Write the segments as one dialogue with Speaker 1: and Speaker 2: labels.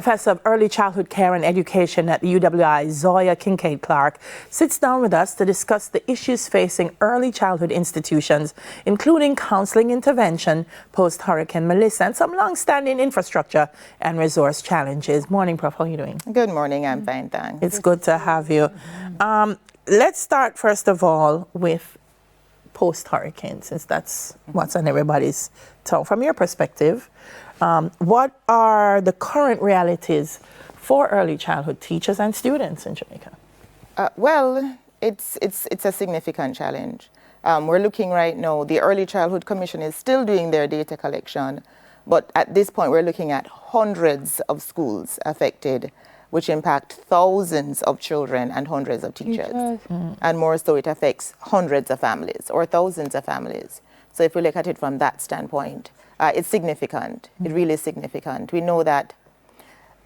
Speaker 1: Professor of Early Childhood Care and Education at the UWI, Zoya Kincaid-Clark, sits down with us to discuss the issues facing early childhood institutions, including counseling intervention post-Hurricane Melissa and some long-standing infrastructure and resource challenges. Morning, Prof. How are you doing?
Speaker 2: Good morning. I'm fine, thanks.
Speaker 1: It's good to have you. Let's start, first of all, with post-hurricane, since that's what's on everybody's tongue. From your perspective, what are the current realities for early childhood teachers and students in Jamaica?
Speaker 2: Well, it's a significant challenge. We're looking right now, the Early Childhood Commission is still doing their data collection, but at this point we're looking at hundreds of schools affected, which impact thousands of children and hundreds of teachers. And more so, it affects hundreds of families or thousands of families. So if we look at it from that standpoint, it's significant. It really is significant. We know that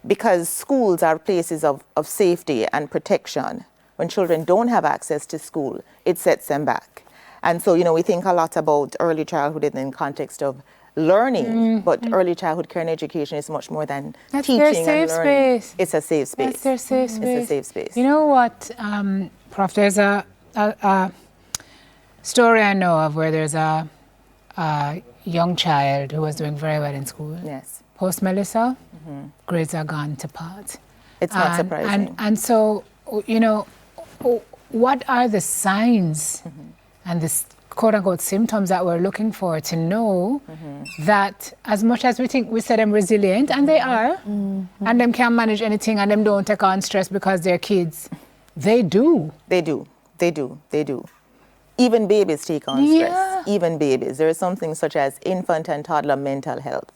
Speaker 2: because schools are places of safety and protection, when children don't have access to school, it sets them back. And so, we think a lot about early childhood in the context of learning, but early childhood care and education is much more than teaching and learning.
Speaker 3: Space.
Speaker 2: It's a safe space.
Speaker 3: That's their safe space.
Speaker 2: It's a safe space.
Speaker 3: You know what, Prof, there's a story I know of where there's a young child who was doing very well in school.
Speaker 2: Yes.
Speaker 3: Post Melissa, grades are gone to pot.
Speaker 2: It's not surprising.
Speaker 3: And so, what are the signs and the quote-unquote symptoms that we're looking for to know that as much as we say them resilient, and they are, and them can manage anything, and them don't take on stress because they're kids, they do.
Speaker 2: They do. Even babies take on stress. Even babies. There is something such as infant and toddler mental health.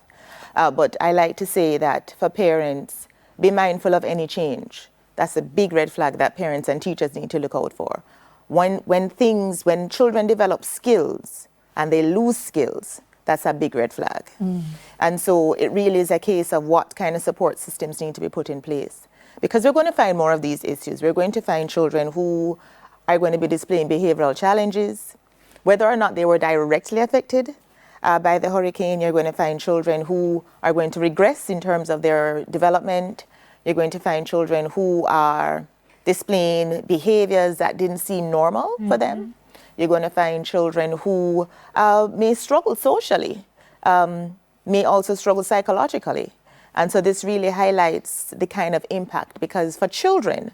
Speaker 2: But I like to say that for parents, be mindful of any change. That's a big red flag that parents and teachers need to look out for. When children develop skills and they lose skills, that's a big red flag. And so it really is a case of what kind of support systems need to be put in place. Because we're going to find more of these issues. We're going to find children who are going to be displaying behavioral challenges. Whether or not they were directly affected by the hurricane, you're going to find children who are going to regress in terms of their development. You're going to find children who are displaying behaviors that didn't seem normal for them. You're going to find children who may struggle socially, may also struggle psychologically. And so this really highlights the kind of impact, because for children,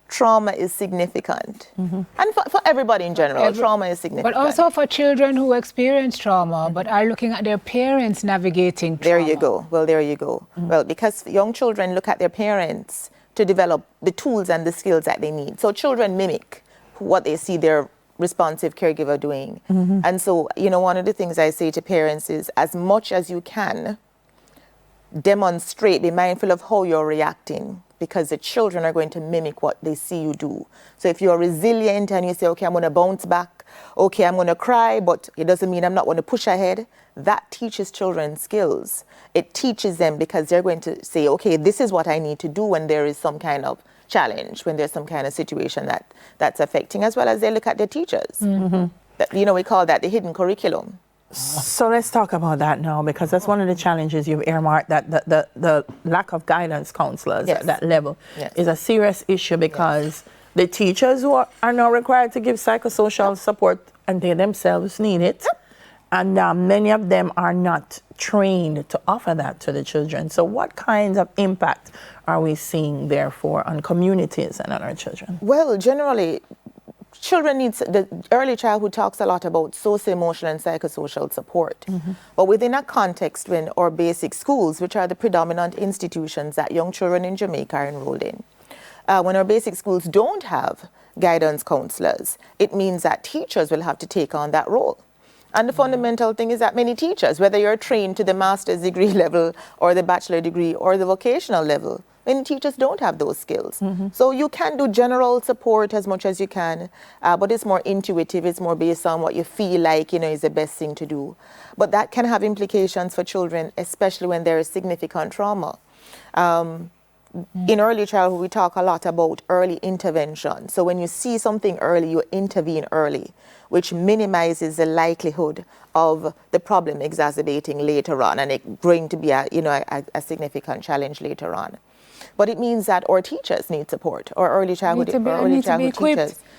Speaker 2: trauma is significant. And for everybody in general, trauma is significant.
Speaker 3: But also for children who experience trauma but are looking at their parents navigating trauma.
Speaker 2: There you go. Well, there you go. Well, because young children look at their parents to develop the tools and the skills that they need. So children mimic what they see their responsive caregiver doing. And so, one of the things I say to parents is, as much as you can, demonstrate, be mindful of how you're reacting, because the children are going to mimic what they see you do. So if you're resilient and you say, okay, I'm going to bounce back, okay, I'm going to cry, but it doesn't mean I'm not going to push ahead, that teaches children skills. It teaches them, because they're going to say, okay, this is what I need to do when there is some kind of challenge, when there's some kind of situation that's affecting, as well as they look at their teachers. We call that the hidden curriculum.
Speaker 1: So let's talk about that now, because that's one of the challenges you've earmarked, that the lack of guidance counselors at that level is a serious issue, because the teachers who are now required to give psychosocial support, and they themselves need it, and many of them are not trained to offer that to the children. So what kinds of impact are we seeing, therefore, on communities and on our children?
Speaker 2: Well, generally, children need, the early childhood talks a lot about socio-emotional and psychosocial support. But within a context when our basic schools, which are the predominant institutions that young children in Jamaica are enrolled in, when our basic schools don't have guidance counselors, it means that teachers will have to take on that role. And the fundamental thing is that many teachers, whether you're trained to the master's degree level or the bachelor degree or the vocational level, many teachers don't have those skills. So you can do general support as much as you can, but it's more intuitive, it's more based on what you feel like, is the best thing to do. But that can have implications for children, especially when there is significant trauma. In early childhood, we talk a lot about early intervention. So when you see something early, you intervene early, which minimizes the likelihood of the problem exacerbating later on and it growing to be a significant challenge later on. But it means that our teachers need support, or early childhood teachers,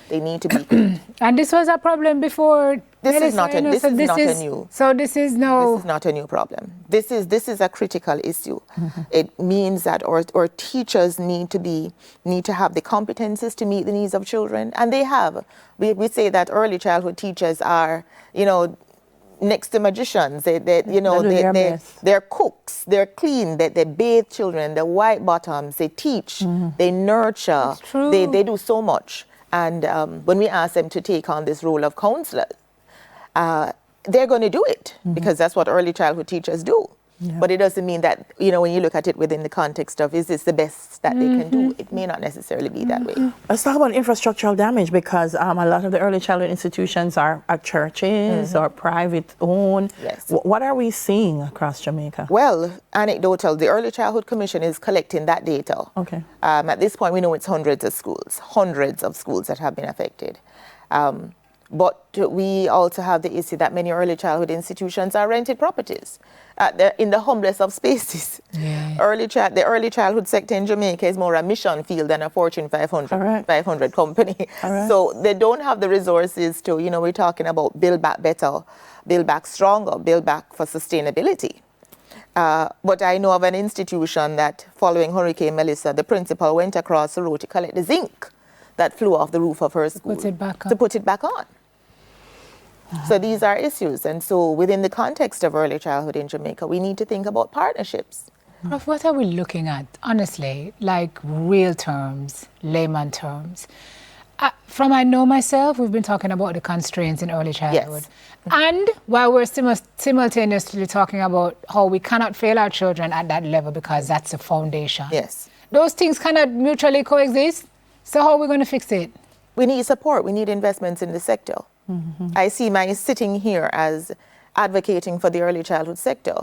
Speaker 2: they need to be equipped.
Speaker 3: And this was a problem before.
Speaker 2: This is not a new.
Speaker 3: So this is
Speaker 2: not a new problem. This is a critical issue. It means that our teachers need to have the competencies to meet the needs of children, and they have. We say that early childhood teachers are, next to magicians. They're cooks. They're clean. They bathe children. They're white bottoms. They teach. They nurture. They do so much. And when we ask them to take on this role of counselor, they're going to do it because that's what early childhood teachers do. Yeah. But it doesn't mean that, when you look at it within the context of, is this the best that they can do? It may not necessarily be that way.
Speaker 1: Let's talk about infrastructural damage, because a lot of the early childhood institutions are at churches or private owned.
Speaker 2: Yes.
Speaker 1: What are we seeing across Jamaica?
Speaker 2: Well, anecdotal, the Early Childhood Commission is collecting that data.
Speaker 1: Okay.
Speaker 2: At this point, we know it's hundreds of schools that have been affected. But we also have the issue that many early childhood institutions are rented properties. They're in the humblest of spaces.
Speaker 3: Yeah.
Speaker 2: The early childhood sector in Jamaica is more a mission field than a Fortune 500 company. So they don't have the resources to, we're talking about build back better, build back stronger, build back for sustainability. But I know of an institution that following Hurricane Melissa, the principal went across the road to collect the zinc that flew off the roof of her school to put it back on. So these are issues. And so within the context of early childhood in Jamaica, we need to think about partnerships.
Speaker 3: Prof, what are we looking at, honestly, like real terms, layman terms? From I know myself, we've been talking about the constraints in early childhood.
Speaker 2: Yes.
Speaker 3: And while we're simultaneously talking about how we cannot fail our children at that level because that's the foundation.
Speaker 2: Yes.
Speaker 3: Those things cannot mutually coexist. So how are we going to fix it?
Speaker 2: We need support. We need investments in the sector. I see my sitting here as advocating for the early childhood sector.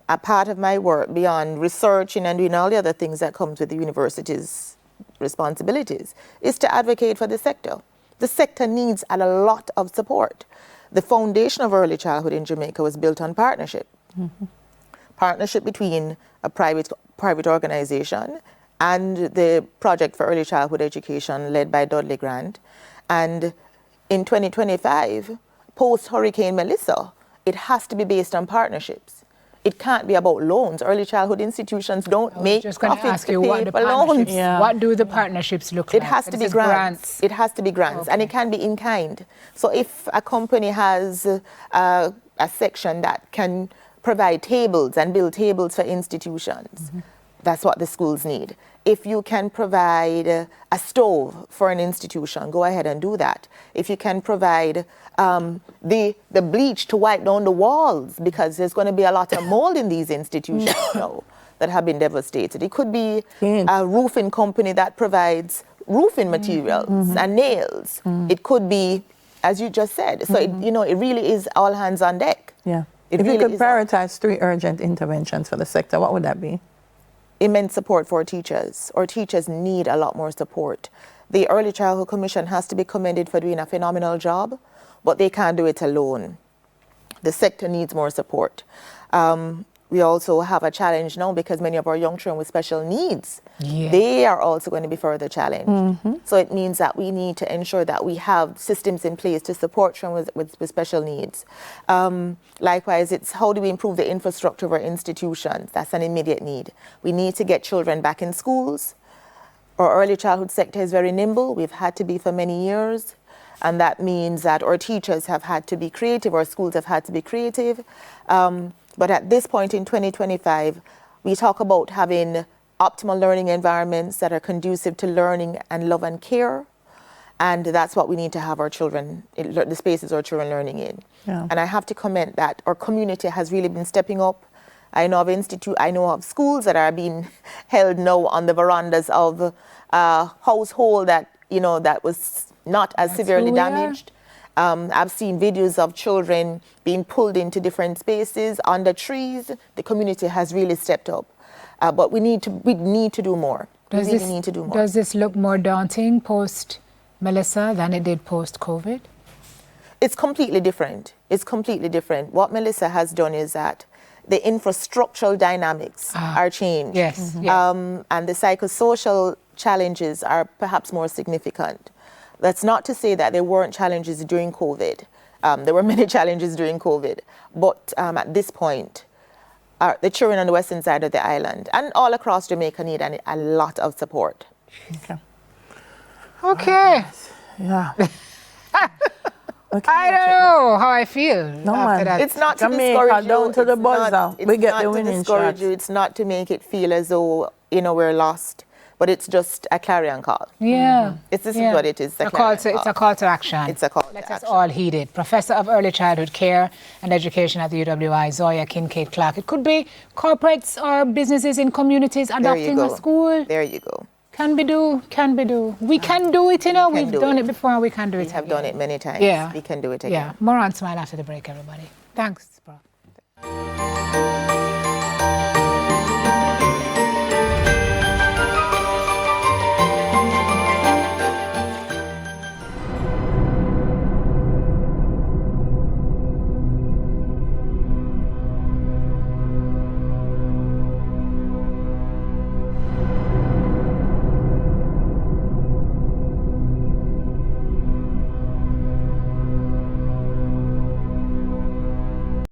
Speaker 2: A part of my work, beyond researching and doing all the other things that comes with the university's responsibilities, is to advocate for the sector. The sector needs a lot of support. The foundation of early childhood in Jamaica was built on partnership. Partnership between a private organization and the Project for Early Childhood Education led by Dudley Grant. And in 2025, post-Hurricane Melissa, it has to be based on partnerships. It can't be about loans. Early childhood institutions don't make profits to pay for loans.
Speaker 3: What do the partnerships look like?
Speaker 2: It has to be grants. It has to be grants, and it can be in kind. So if a company has a section that can provide tables and build tables for institutions, that's what the schools need. If you can provide a stove for an institution, go ahead and do that. If you can provide the bleach to wipe down the walls, because there's going to be a lot of mold in these institutions now that have been devastated. It could be a roofing company that provides roofing materials and nails. It could be, as you just said, so it really is all hands on deck.
Speaker 1: Yeah. If you could prioritize 3 urgent interventions for the sector, what would that be?
Speaker 2: Immense support for teachers. Our teachers need a lot more support. The Early Childhood Commission has to be commended for doing a phenomenal job, but they can't do it alone. The sector needs more support. We also have a challenge now because many of our young children with special needs, they are also going to be further challenged. So it means that we need to ensure that we have systems in place to support children with special needs. Likewise, it's how do we improve the infrastructure of our institutions? That's an immediate need. We need to get children back in schools. Our early childhood sector is very nimble. We've had to be for many years. And that means that our teachers have had to be creative, our schools have had to be creative. But at this point in 2025, we talk about having optimal learning environments that are conducive to learning and love and care. And that's what we need to have our children, the spaces our children learning in. Yeah. And I have to comment that our community has really been stepping up. I know of schools that are being held now on the verandas of household that, that was not as severely damaged. I've seen videos of children being pulled into different spaces under trees. The community has really stepped up, but we need to do more. We really need to do more.
Speaker 3: Does this look more daunting post Melissa than it did post COVID?
Speaker 2: It's completely different. What Melissa has done is that the infrastructural dynamics are changed.
Speaker 3: Yes.
Speaker 2: And the psychosocial challenges are perhaps more significant. That's not to say that there weren't challenges during COVID. There were many challenges during COVID. But at this point, the children on the western side of the island and all across Jamaica need a lot of support.
Speaker 3: Okay.
Speaker 1: Yeah.
Speaker 3: I don't know how I feel after that.
Speaker 2: It's not to
Speaker 1: Jamaica,
Speaker 2: discourage you.
Speaker 1: down to the buzzer. We get the winning shots.
Speaker 2: It's not to make it feel as though, we're lost. But it's just a clarion call.
Speaker 3: Yeah.
Speaker 2: This is what it is.
Speaker 3: It's a call to action.
Speaker 2: It's a call to
Speaker 3: Let
Speaker 2: action.
Speaker 3: us all heed it. Professor of Early Childhood Care and Education at the UWI, Zoya Kincaid-Clark. It could be corporates or businesses in communities adopting a school.
Speaker 2: There you go.
Speaker 3: Can be do. We can do it, We've done it before, we can do it.
Speaker 2: We have done it many times.
Speaker 3: Yeah.
Speaker 2: We can do it again.
Speaker 3: Yeah. More on Smile after the break, everybody. Thanks, Prof.